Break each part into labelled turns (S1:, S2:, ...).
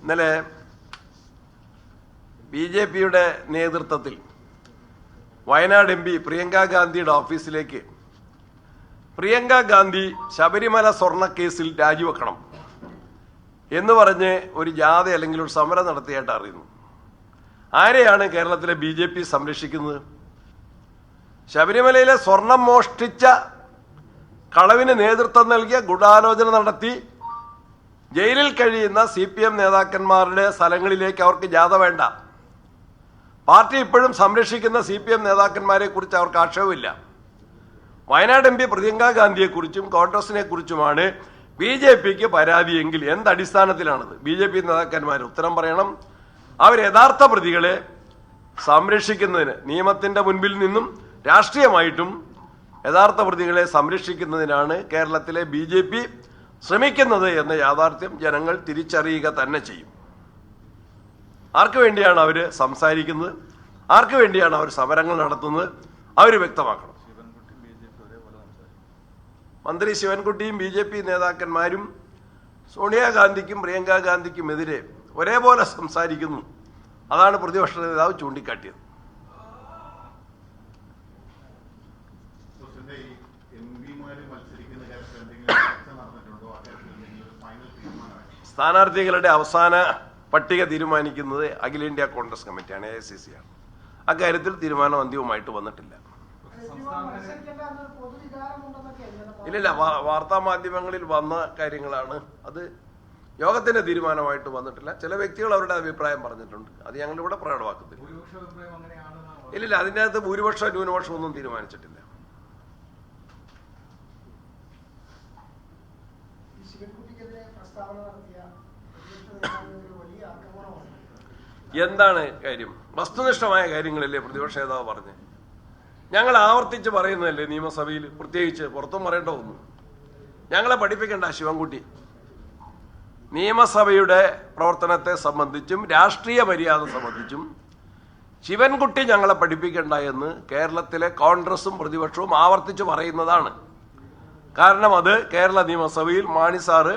S1: ഇന്നലെ ബി.ജെ.പിയുടെ നേതൃത്വത്തിൽ വയനാട് എം.പി പ്രിയങ്ക ഗാന്ധിയുടെ ഓഫീസിലേക്ക് പ്രിയങ്ക ഗാന്ധി ശബരിമല സ്വർണ്ണക്കേസിൽ രാജിവെക്കണം എന്ന് പറഞ്ഞ് ഒരു ജാഥ അല്ലെങ്കിൽ ഒരു സമരം നടത്തിയായിട്ട് അറിയുന്നു. ആരെയാണ് കേരളത്തിലെ ബി.ജെ.പി സംരക്ഷിക്കുന്നത്? ശബരിമലയിലെ സ്വർണം മോഷ്ടിച്ച കളവിന് നേതൃത്വം നൽകിയ ഗൂഢാലോചന നടത്തി ജയിലിൽ കഴിയുന്ന CPM നേതാക്കന്മാരുടെ സ്ഥലങ്ങളിലേക്ക് അവർക്ക് ജാഥ വേണ്ട. പാർട്ടി ഇപ്പോഴും സംരക്ഷിക്കുന്ന CPM നേതാക്കന്മാരെ കുറിച്ച് അവർക്ക് ആക്ഷേപമില്ല. വയനാട് എം.പി പ്രിയങ്ക ഗാന്ധിയെക്കുറിച്ചും കോൺഗ്രസിനെ കുറിച്ചുമാണ് ബി.ജെ.പിക്ക് പരാതിയെങ്കിൽ എന്തടിസ്ഥാനത്തിലാണത്? ബി.ജെ.പി നേതാക്കന്മാർ ഉത്തരം പറയണം. അവർ യഥാർത്ഥ പ്രതികളെ സംരക്ഷിക്കുന്നതിന് നിയമത്തിന്റെ മുൻപിൽ നിന്നും രാഷ്ട്രീയമായിട്ടും യഥാർത്ഥ പ്രതികളെ സംരക്ഷിക്കുന്നതിനാണ് കേരളത്തിലെ ബി.ജെ.പി ശ്രമിക്കുന്നത് എന്ന യാഥാർത്ഥ്യം ജനങ്ങൾ തിരിച്ചറിയുക തന്നെ ചെയ്യും. ആർക്കു വേണ്ടിയാണ് അവർ സംസാരിക്കുന്നത്, ആർക്കു വേണ്ടിയാണ് അവർ സമരങ്ങൾ നടത്തുന്നത്, അവർ വ്യക്തമാക്കണം. മന്ത്രി ശിവൻകുട്ടിയും ബി.ജെ.പി നേതാക്കന്മാരും സോണിയാഗാന്ധിക്കും പ്രിയങ്ക ഗാന്ധിക്കും എതിരെ ഒരേപോലെ സംസാരിക്കുന്നു. അതാണ് പ്രതിപക്ഷ നേതാവ് ചൂണ്ടിക്കാട്ടിയത്. സ്ഥാനാർത്ഥികളുടെ അവസാന പട്ടിക തീരുമാനിക്കുന്നത് അഖിലേന്ത്യാ കോൺഗ്രസ് കമ്മിറ്റിയാണ്, AICC ആണ്. അക്കാര്യത്തിൽ തീരുമാനം അന്തിമമായിട്ട് വന്നിട്ടില്ല. ഇല്ലില്ല, വാർത്താ മാധ്യമങ്ങളിൽ വന്ന കാര്യങ്ങളാണ്. അത് യോഗത്തിന്റെ തീരുമാനമായിട്ട് വന്നിട്ടില്ല. ചില വ്യക്തികൾ അവരുടെ അഭിപ്രായം പറഞ്ഞിട്ടുണ്ട്. അത് ഞങ്ങളിവിടെ പ്രകടമാക്കുന്നില്ല. ഇല്ലില്ല, അതിൻ്റെ അകത്ത് ഭൂരിപക്ഷം ന്യൂനപക്ഷം ഒന്നും തീരുമാനിച്ചിട്ടില്ല. എന്താണ് കാര്യം? വസ്തുനിഷ്ഠമായ കാര്യങ്ങളല്ലേ പ്രതിപക്ഷ നേതാവ് പറഞ്ഞ്? ഞങ്ങൾ ആവർത്തിച്ച് പറയുന്നതല്ലേ നിയമസഭയിൽ, പ്രത്യേകിച്ച് പുറത്തും പറയേണ്ട ഒന്നും. ഞങ്ങളെ പഠിപ്പിക്കേണ്ട ശിവൻകുട്ടി. നിയമസഭയുടെ പ്രവർത്തനത്തെ സംബന്ധിച്ചും രാഷ്ട്രീയ മര്യാദ സംബന്ധിച്ചും ശിവൻകുട്ടി ഞങ്ങളെ പഠിപ്പിക്കേണ്ട എന്ന് കേരളത്തിലെ കോൺഗ്രസും പ്രതിപക്ഷവും ആവർത്തിച്ച് പറയുന്നതാണ്. കാരണം അത് കേരള നിയമസഭയിൽ മാണി സാറ്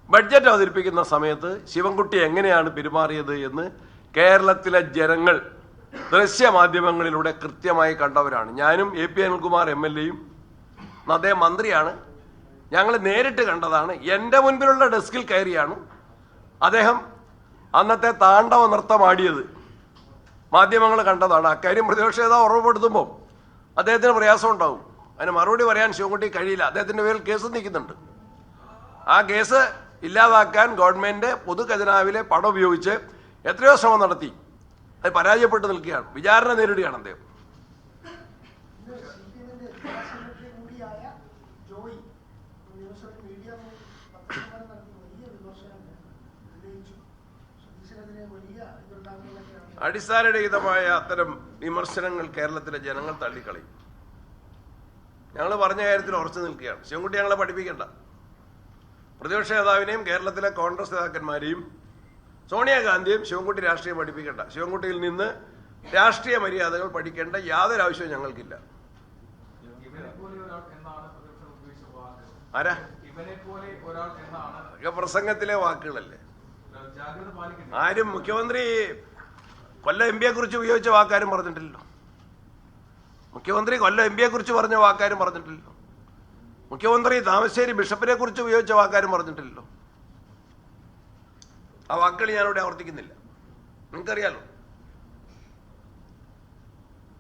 S1: ബഡ്ജറ്റ് അവതരിപ്പിക്കുന്ന സമയത്ത് ശിവൻകുട്ടി എങ്ങനെയാണ് പെരുമാറിയത് എന്ന് കേരളത്തിലെ ജനങ്ങൾ ദൃശ്യമാധ്യമങ്ങളിലൂടെ കൃത്യമായി കണ്ടവരാണ്. ഞാനും AP അനിൽകുമാർ MLA-യും അദ്ദേഹം മന്ത്രിയാണ്. ഞങ്ങൾ നേരിട്ട് കണ്ടതാണ്. എൻ്റെ മുൻപിലുള്ള ഡെസ്കിൽ കയറിയാണ് അദ്ദേഹം അന്നത്തെ താണ്ഡവ നൃത്തമാടിയത്. മാധ്യമങ്ങൾ കണ്ടതാണ്. അക്കാര്യം പ്രതിപക്ഷ നേതാവ് ഉറപ്പെടുത്തുമ്പോൾ അദ്ദേഹത്തിന് പ്രയാസം ഉണ്ടാവും. അതിന് മറുപടി പറയാൻ ശിവൻകുട്ടി കഴിയില്ല. അദ്ദേഹത്തിൻ്റെ പേരിൽ കേസ് നിൽക്കുന്നുണ്ട്. ആ കേസ് ഇല്ലാതാക്കാൻ ഗവൺമെന്റ് പൊതു ഖജനാവിലെ പണം ഉപയോഗിച്ച് എത്രയോ ശ്രമം നടത്തി. അത് പരാജയപ്പെട്ട് നിൽക്കുകയാണ്. വിചാരണ നേരിടുകയാണ് അദ്ദേഹം. അടിസ്ഥാനരഹിതമായ അത്തരം വിമർശനങ്ങൾ കേരളത്തിലെ ജനങ്ങൾ തള്ളിക്കളയും. ഞങ്ങൾ പറഞ്ഞ കാര്യത്തിൽ ഉറച്ചു നിൽക്കുകയാണ്. ശിവൻകുട്ടി ഞങ്ങളെ പഠിപ്പിക്കേണ്ട. പ്രതിപക്ഷ നേതാവിനെയും കേരളത്തിലെ കോൺഗ്രസ് നേതാക്കന്മാരെയും സോണിയാഗാന്ധിയും ശിവൻകുട്ടി രാഷ്ട്രീയം പഠിപ്പിക്കേണ്ട. ശിവൻകുട്ടിയിൽ നിന്ന് രാഷ്ട്രീയ മര്യാദകൾ പഠിക്കേണ്ട യാതൊരു ആവശ്യവും ഞങ്ങൾക്കില്ല. ആരാ? പ്രസംഗത്തിലെ വാക്കുകളല്ലേ. ആരും മുഖ്യമന്ത്രി കൊല്ലം MP കുറിച്ച് ഉപയോഗിച്ച വാക്കാരും പറഞ്ഞിട്ടില്ലല്ലോ. മുഖ്യമന്ത്രി കൊല്ലം MP കുറിച്ച് പറഞ്ഞ വാക്കാരും പറഞ്ഞിട്ടില്ലല്ലോ. മുഖ്യമന്ത്രി താമരശ്ശേരി ബിഷപ്പിനെ കുറിച്ച് ഉപയോഗിച്ച വാക്കാരും പറഞ്ഞിട്ടില്ലല്ലോ. ആ വാക്കുകൾ ഞാനിവിടെ ആവർത്തിക്കുന്നില്ല. നിങ്ങൾക്കറിയാലോ.